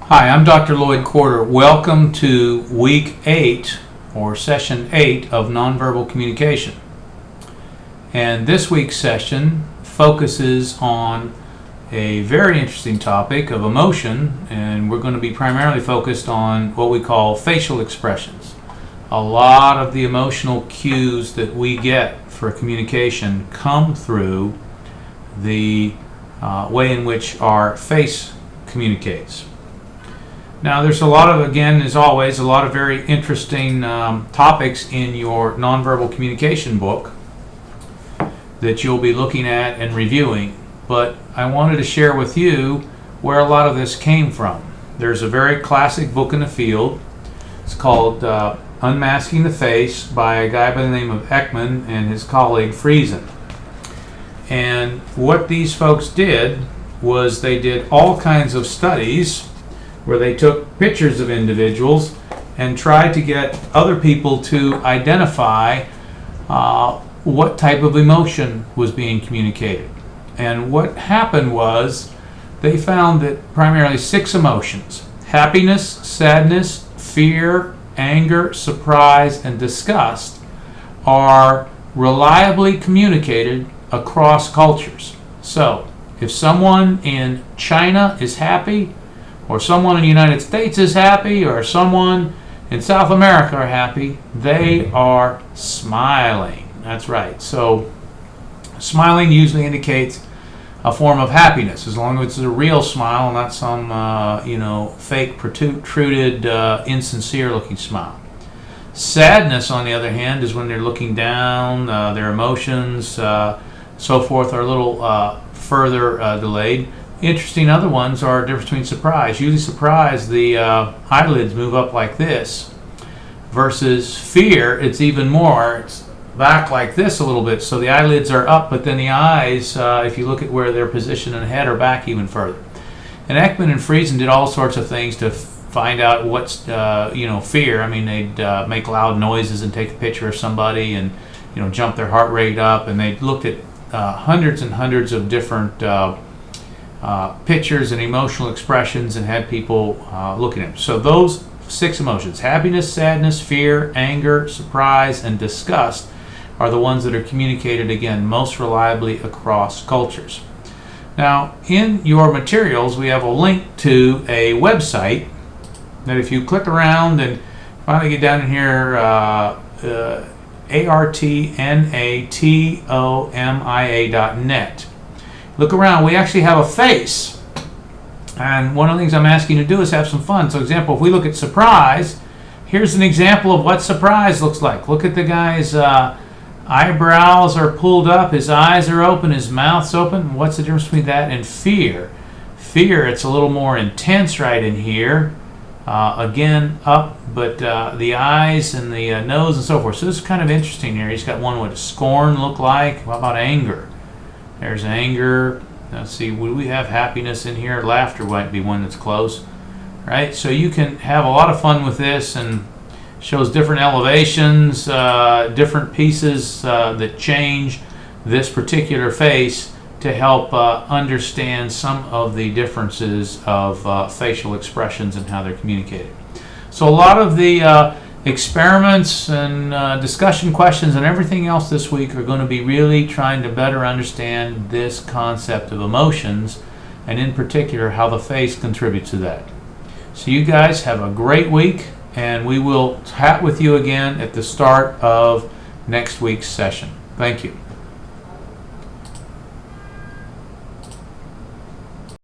Hi, I'm Dr. Lloyd Corder. Welcome to week 8 or session 8 of nonverbal communication. And this week's session focuses on a very interesting topic of emotion, and we're going to be primarily focused on what we call facial expressions. A lot of the emotional cues that we get for communication come through the way in which our face communicates. Now, there's a lot of, again, as always, a lot of very interesting topics in your nonverbal communication book that you'll be looking at and reviewing, but I wanted to share with you where a lot of this came from. There's a very classic book in the field. It's called Unmasking the Face by a guy by the name of Ekman and his colleague Friesen. And what these folks did was they did all kinds of studies where they took pictures of individuals and tried to get other people to identify what type of emotion was being communicated. And what happened was they found that primarily 6 emotions: happiness, sadness, fear, anger, surprise, and disgust are reliably communicated across cultures. So if someone in China is happy, or someone in the United States is happy, or someone in South America are happy, they are smiling. That's right. So smiling usually indicates a form of happiness, as long as it's a real smile, not some fake, protruded, insincere looking smile. Sadness, on the other hand, is when they're looking down, their emotions, so forth, are a little further delayed. Interesting other ones are a difference between surprise. Usually surprise, the eyelids move up like this, versus fear, it's even more. It's back like this a little bit, so the eyelids are up, but then the eyes, if you look at where they're positioned in the head, are back even further. And Ekman and Friesen did all sorts of things to find out what's fear. I mean, they'd make loud noises and take a picture of somebody and jump their heart rate up, and they looked at hundreds and hundreds of different pictures and emotional expressions and had people looking at them. So those 6 emotions, happiness, sadness, fear, anger, surprise, and disgust, are the ones that are communicated, again, most reliably across cultures. Now, in your materials, we have a link to a website that if you click around and finally get down in here, artnatomia.net. Look around. We actually have a face, and one of the things I'm asking you to do is have some fun. So, example, if we look at surprise, here's an example of what surprise looks like. Look at the guy's eyebrows are pulled up, his eyes are open, his mouth's open. What's the difference between that and fear? Fear, it's a little more intense right in here. Again, up, but the eyes and the nose and so forth. So this is kind of interesting here. He's got one. What does scorn look like? What about anger? There's anger. Let's see, would we have happiness in here? Laughter might be one that's close, right? So you can have a lot of fun with this, and shows different elevations, different pieces that change this particular face to help understand some of the differences of facial expressions and how they're communicated. So a lot of the experiments and discussion questions and everything else this week are going to be really trying to better understand this concept of emotions, and in particular how the face contributes to that. So you guys have a great week, and we will chat with you again at the start of next week's session. Thank you.